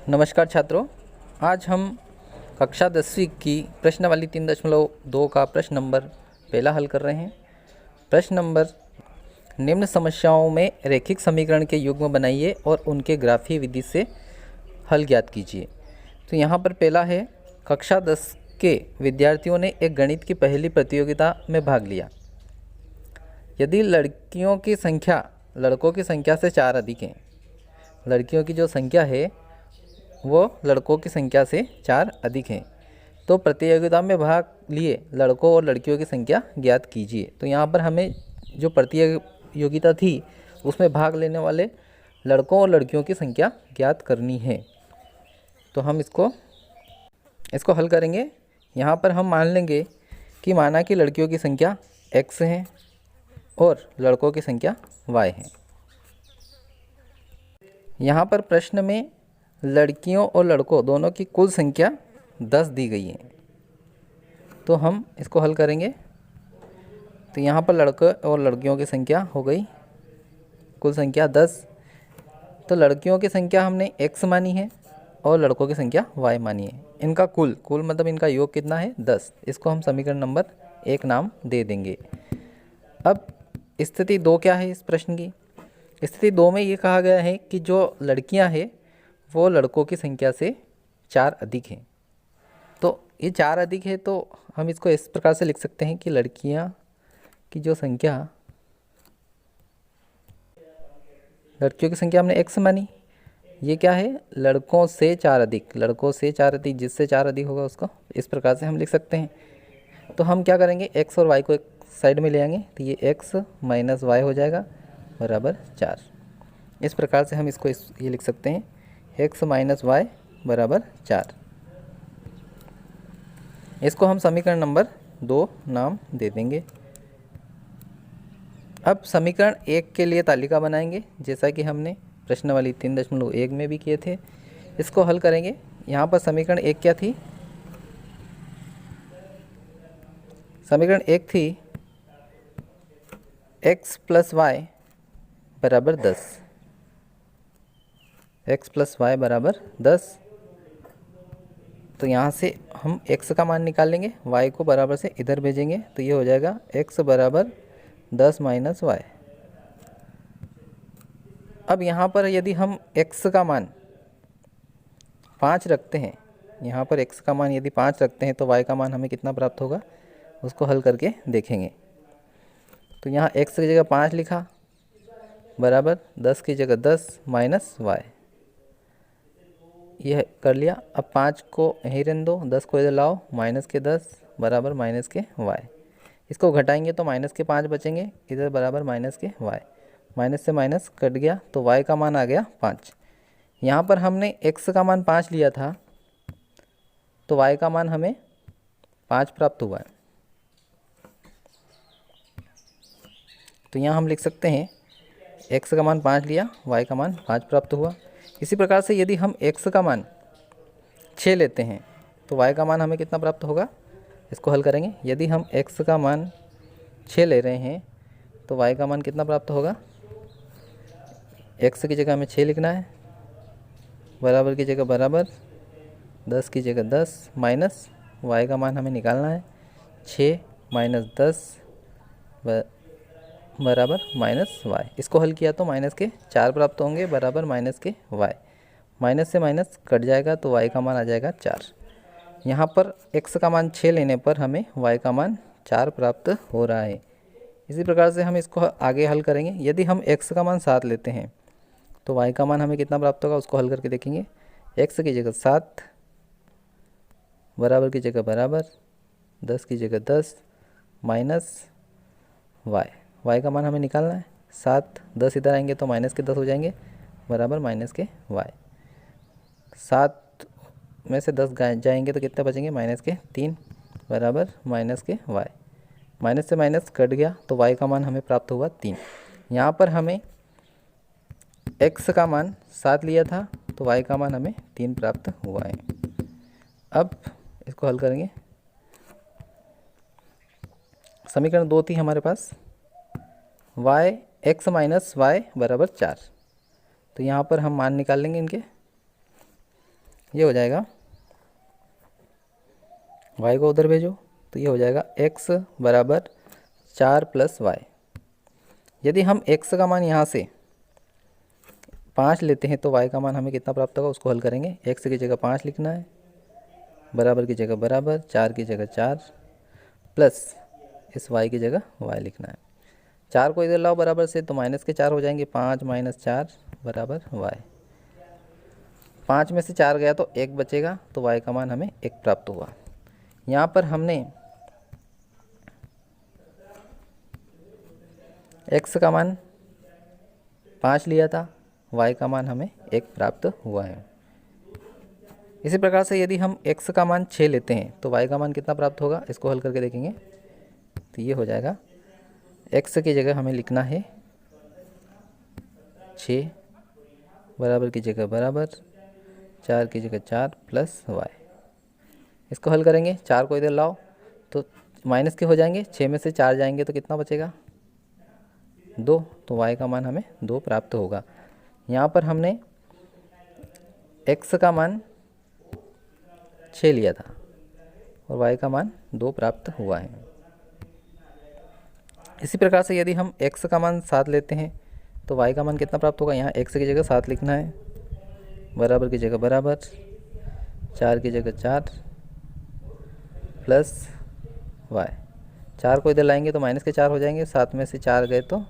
नमस्कार छात्रों, आज हम कक्षा 10वीं की प्रश्नावली 3.2 का प्रश्न नंबर पहला हल कर रहे हैं। प्रश्न नंबर, निम्न समस्याओं में रैखिक समीकरण के युग्म बनाइए और उनके ग्राफीय विधि से हल ज्ञात कीजिए। तो यहाँ पर पहला है, कक्षा 10 के विद्यार्थियों ने एक गणित की पहली प्रतियोगिता में भाग लिया। यदि लड़कियों की संख्या लड़कों की संख्या से 4 अधिक है, लड़कियों की जो संख्या है वो लड़कों की संख्या से 4 अधिक है, तो प्रतियोगिता में भाग लिए लड़कों और लड़कियों की संख्या ज्ञात कीजिए। तो यहाँ पर हमें जो प्रतियोगिता थी उसमें भाग लेने वाले लड़कों और लड़कियों की संख्या ज्ञात करनी है। तो हम इसको हल करेंगे। यहाँ पर हम मान लेंगे कि माना कि लड़कियों की संख्या x है और लड़कों की संख्या y है। यहाँ पर प्रश्न में लड़कियों और लड़कों दोनों की कुल संख्या 10 दी गई है, तो हम इसको हल करेंगे। तो यहाँ पर लड़के और लड़कियों की संख्या हो गई कुल संख्या 10। तो लड़कियों की संख्या हमने x मानी है और लड़कों की संख्या y मानी है। इनका कुल मतलब इनका योग कितना है, 10। इसको हम समीकरण नंबर 1 नाम दे देंगे। अब स्थिति 2 क्या है इस प्रश्न की? स्थिति 2 में ये कहा गया है कि जो लड़कियां हैं वो लड़कों की संख्या से 4 अधिक हैं। तो ये 4 अधिक है, तो हम इसको इस प्रकार से लिख सकते हैं कि लड़कियां की जो संख्या, लड़कियों की संख्या हमने x मानी, ये क्या है, लड़कों से 4 अधिक, लड़कों से 4 अधिक, जिससे 4 अधिक होगा उसको इस प्रकार से हम लिख सकते हैं। तो हम क्या करेंगे, x और y को एक साइड में ले आएंगे, तो ये x माइनस वाई हो जाएगा बराबर 4। इस प्रकार से हम इसको ये लिख सकते हैं, x माइनस वाई बराबर 4। इसको हम समीकरण नंबर 2 नाम दे देंगे। अब समीकरण 1 के लिए तालिका बनाएंगे, जैसा कि हमने प्रश्नावली 3.1 में भी किए थे। इसको हल करेंगे। यहाँ पर समीकरण 1 क्या थी? समीकरण 1 थी x प्लस वाई बराबर 10, x प्लस वाई बराबर 10। तो यहाँ से हम x का मान निकाल लेंगे, y को बराबर से इधर भेजेंगे, तो ये हो जाएगा x बराबर 10 माइनस वाई। अब यहाँ पर यदि हम x का मान 5 रखते हैं, यहाँ पर x का मान यदि 5 रखते हैं तो y का मान हमें कितना प्राप्त होगा, उसको हल करके देखेंगे। तो यहाँ x की जगह 5 लिखा बराबर 10 की जगह 10 माइनस वाई, यह कर लिया। अब 5 को यहीं रहने दो, 10 को इधर लाओ, माइनस के 10 बराबर माइनस के वाई। इसको घटाएंगे तो माइनस के 5 बचेंगे, इधर बराबर माइनस के वाई। माइनस से माइनस कट गया तो वाई का मान आ गया 5। यहाँ पर हमने x का मान 5 लिया था, तो y का मान हमें 5 प्राप्त हुआ है। तो यहाँ हम लिख सकते हैं x का मान 5 लिया, y का मान 5 प्राप्त हुआ। इसी प्रकार से यदि हम x का मान 6 लेते हैं तो y का मान हमें कितना प्राप्त होगा, इसको हल करेंगे। यदि हम x का मान 6 ले रहे हैं तो y का मान कितना प्राप्त होगा, x की जगह हमें 6 लिखना है, बराबर की जगह बराबर, 10 की जगह 10 माइनस y का मान हमें निकालना है, 6 माइनस 10 बराबर माइनस वाई। इसको हल किया तो माइनस के 4 प्राप्त होंगे बराबर माइनस के वाई। माइनस से माइनस कट जाएगा तो वाई का मान आ जाएगा 4। यहाँ पर x का मान 6 लेने पर हमें y का मान 4 प्राप्त हो रहा है। इसी प्रकार से हम इसको आगे हल करेंगे। यदि हम x का मान 7 लेते हैं तो y का मान हमें कितना प्राप्त होगा, उसको हल करके देखेंगे। x की जगह 7 बराबर की जगह बराबर, 10 की जगह 10 माइनस y का मान हमें निकालना है। 7 10 इधर आएंगे तो माइनस के 10 हो जाएंगे बराबर माइनस के y। 7 में से 10 जाएंगे तो कितने बचेंगे, माइनस के 3 बराबर माइनस के y। माइनस से माइनस कट गया तो y का मान हमें प्राप्त हुआ 3। यहाँ पर हमें x का मान 7 लिया था तो y का मान हमें 3 प्राप्त हुआ है। अब इसको हल करेंगे। समीकरण 2 थी हमारे पास, y x माइनस वाई बराबर 4। तो यहाँ पर हम मान निकाल लेंगे इनके। ये हो जाएगा, y को उधर भेजो तो ये हो जाएगा x बराबर 4 प्लस वाई। यदि हम x का मान यहाँ से 5 लेते हैं तो y का मान हमें कितना प्राप्त होगा, उसको हल करेंगे। x की जगह 5 लिखना है, बराबर की जगह बराबर, 4 की जगह 4 प्लस इस y की जगह y लिखना है। 4 को इधर लाओ बराबर से तो माइनस के 4 हो जाएंगे, 5 माइनस 4 बराबर y। 5 में से 4 गया तो 1 बचेगा, तो y का मान हमें 1 प्राप्त हुआ। यहाँ पर हमने x का मान 5 लिया था, y का मान हमें 1 प्राप्त हुआ है। इसी प्रकार से यदि हम x का मान 6 लेते हैं तो y का मान कितना प्राप्त होगा, इसको हल करके देखेंगे। तो ये हो जाएगा, x की जगह हमें लिखना है 6 बराबर की जगह बराबर, 4 की जगह 4 प्लस y। इसको हल करेंगे, 4 को इधर लाओ तो माइनस के हो जाएंगे, 6 में से 4 जाएंगे तो कितना बचेगा 2, तो y का मान हमें 2 प्राप्त होगा। यहाँ पर हमने x का मान 6 लिया था और y का मान 2 प्राप्त हुआ है। इसी प्रकार से यदि हम x का मान 7 लेते हैं तो y का मान कितना प्राप्त होगा, यहाँ x की जगह 7 लिखना है, बराबर की जगह बराबर, 4 की जगह 4 प्लस y। 4 को इधर लाएंगे तो माइनस के 4 हो जाएंगे, 7 में से 4 गए तो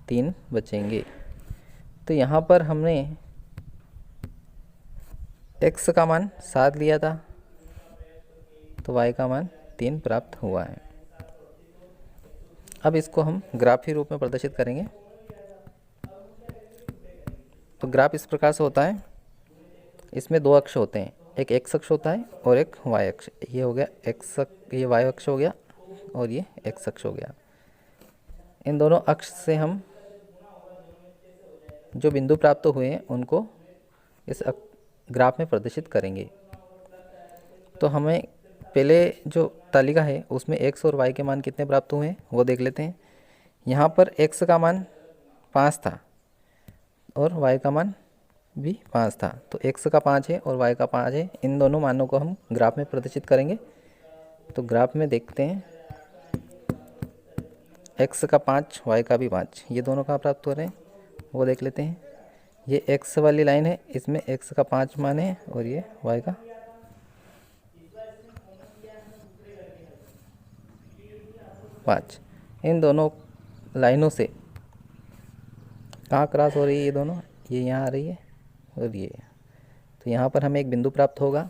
3 बचेंगे। तो यहाँ पर हमने x का मान 7 लिया था तो y का मान 3 प्राप्त हुआ है। अब इसको हम ग्राफी रूप में प्रदर्शित करेंगे। तो ग्राफ इस प्रकार से होता है, इसमें 2 अक्ष होते हैं, एक x अक्ष होता है और एक y अक्ष। ये हो गया x, ये y अक्ष हो गया और ये x अक्ष हो गया। इन दोनों अक्ष से हम जो बिंदु प्राप्त हुए हैं उनको इस ग्राफ में प्रदर्शित करेंगे। तो हमें पहले जो तालिका है उसमें x और y के मान कितने प्राप्त हुए हैं वो देख लेते हैं। यहाँ पर x का मान 5 था और y का मान भी 5 था, तो x का 5 है और y का 5 है। इन दोनों मानों को हम ग्राफ में प्रदर्शित करेंगे। तो ग्राफ में देखते हैं, x का 5 y का भी 5, ये दोनों कहाँ प्राप्त हो रहे हैं वो देख लेते हैं। ये x वाली लाइन है, इसमें x का 5 मान है और ये y का 5। इन दोनों लाइनों से कहाँ क्रॉस हो रही है, ये दोनों, ये यहाँ आ रही है और ये, तो यहाँ पर हमें एक बिंदु प्राप्त होगा,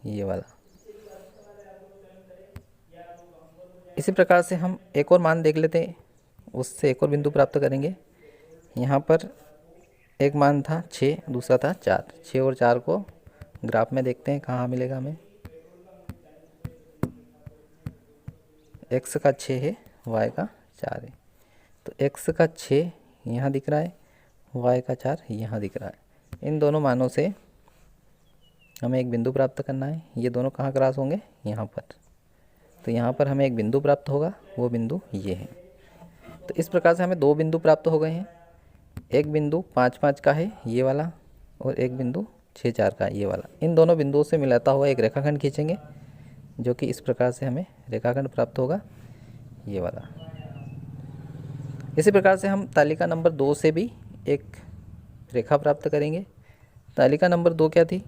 ये वाला। इसी प्रकार से हम एक और मान देख लेते हैं, उससे एक और बिंदु प्राप्त करेंगे। यहाँ पर एक मान था 6, दूसरा था 4। 6 और 4 को ग्राफ में देखते हैं कहाँ मिलेगा हमें। x का 6 है, y का 4 है, तो x का 6 यहाँ दिख रहा है, y का 4 यहाँ दिख रहा है। इन दोनों मानों से हमें एक बिंदु प्राप्त करना है। ये दोनों कहाँ क्रॉस होंगे, यहाँ पर। तो यहाँ पर हमें एक बिंदु प्राप्त होगा, वो बिंदु ये है। तो इस प्रकार से हमें 2 बिंदु प्राप्त हो गए हैं। एक बिंदु 5 5 का है, ये वाला, और एक बिंदु 6 4 का है, ये वाला। इन दोनों बिंदुओं से मिलाता हुआ एक रेखाखंड खींचेंगे, जो कि इस प्रकार से हमें रेखाखंड प्राप्त होगा, ये वाला। इसी प्रकार से हम तालिका नंबर 2 से भी एक रेखा प्राप्त करेंगे। तालिका नंबर 2 क्या थी,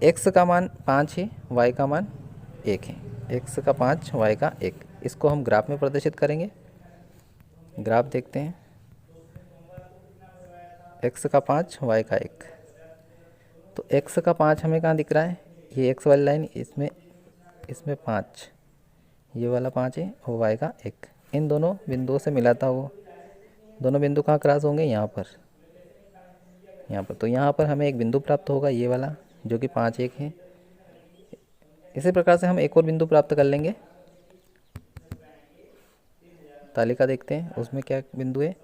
x का मान 5 है, y का मान 1 है। x का 5, y का 1, इसको हम ग्राफ में प्रदर्शित करेंगे। ग्राफ देखते हैं, x का 5, y का 1। तो x का 5 हमें कहाँ दिख रहा है, ये x वाली लाइन, इसमें 5, ये वाला 5 है, और y का 1। इन दोनों बिंदुओं से मिलाता हुआ, दोनों बिंदु कहाँ क्रॉस होंगे, यहाँ पर, यहाँ पर। तो यहाँ पर हमें एक बिंदु प्राप्त होगा, ये वाला, जो कि 5 1 है। इसी प्रकार से हम एक और बिंदु प्राप्त कर लेंगे। तालिका देखते हैं उसमें क्या बिंदु है।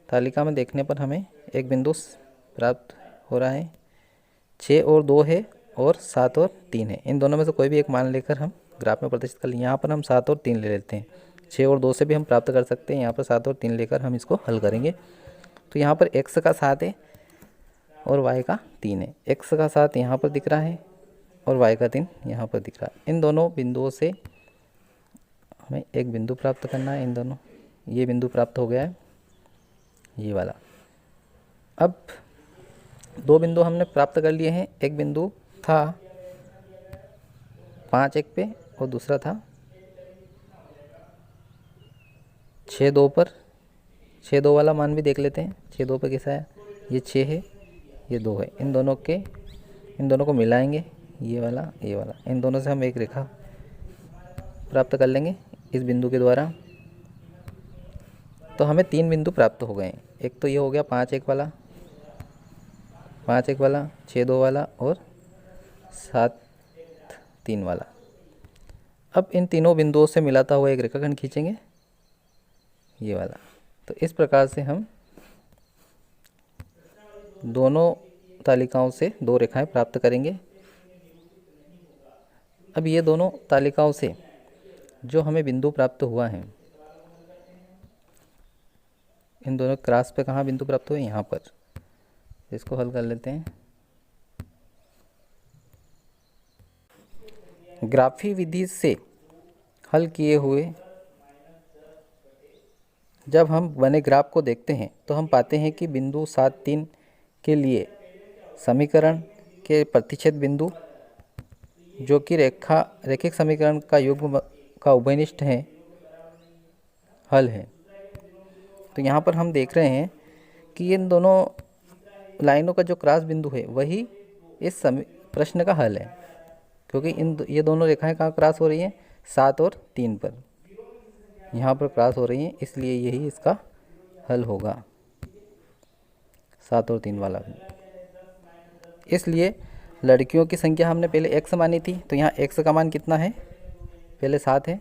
तालिका में देखने पर हमें एक बिंदु प्राप्त हो रहा है, 6 और 2 है और 7 और 3 है। इन दोनों में से कोई भी एक मान लेकर हम ग्राफ में प्रदर्शित कर लें। यहाँ पर हम 7 और 3 ले लेते हैं, 6 और 2 से भी हम प्राप्त कर सकते हैं। यहाँ पर 7 और 3 लेकर हम इसको हल करेंगे। तो यहाँ पर x का 7 है, और y का 3 है। x का 7 यहाँ पर दिख रहा है और y का 3 यहाँ पर दिख रहा है। इन दोनों बिंदुओं से हमें एक बिंदु प्राप्त करना है। इन दोनों, ये बिंदु प्राप्त हो गया है, ये वाला। अब दो बिंदु हमने प्राप्त कर लिए हैं। एक बिंदु था 5 1 पे और दूसरा था 6 2 पर। 6 2 वाला मान भी देख लेते हैं। 6 2 पे कैसा है, ये 6 है, ये 2 है। इन दोनों को मिलाएंगे, ये वाला ये वाला। इन दोनों से हम एक रेखा प्राप्त कर लेंगे इस बिंदु के द्वारा। तो हमें 3 बिंदु प्राप्त हो गए हैं। एक तो ये हो गया 5 1 वाला, 6 2 वाला और 7 3 वाला। अब इन तीनों बिंदुओं से मिलाता हुआ एक रेखाखंड खींचेंगे, ये वाला। तो इस प्रकार से हम दोनों तालिकाओं से 2 रेखाएं प्राप्त करेंगे। अब ये दोनों तालिकाओं से जो हमें बिंदु प्राप्त हुआ है, इन दोनों क्रॉस पे कहाँ बिंदु प्राप्त हुए, यहाँ पर। इसको हल कर लेते हैं। ग्राफी विधि से हल किए हुए जब हम बने ग्राफ को देखते हैं तो हम पाते हैं कि बिंदु 7 3 के लिए समीकरण के प्रतिच्छेद बिंदु, जो कि रैखिक समीकरण का युग्म का उभयनिष्ठ है, हल है। तो यहाँ पर हम देख रहे हैं कि इन दोनों लाइनों का जो क्रॉस बिंदु है वही इस प्रश्न का हल है, क्योंकि ये दोनों रेखाएं कहाँ क्रॉस हो रही हैं, 7 और 3 पर। यहाँ पर क्रॉस हो रही हैं, इसलिए यही इसका हल होगा, 7 और 3 वाला। इसलिए लड़कियों की संख्या हमने पहले x मानी थी, तो यहाँ x का मान कितना है, पहले 7 है,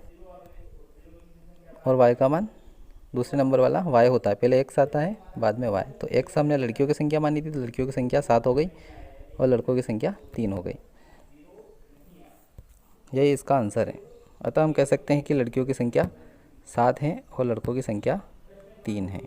और y का मान दूसरे नंबर वाला y होता है। पहले x आता है, बाद में y। तो x हमने लड़कियों की संख्या मानी थी, तो लड़कियों की संख्या 7 हो गई और लड़कों की संख्या 3 हो गई। यही इसका आंसर है। अतः हम कह सकते हैं कि लड़कियों की संख्या 7 है और लड़कों की संख्या 3 है।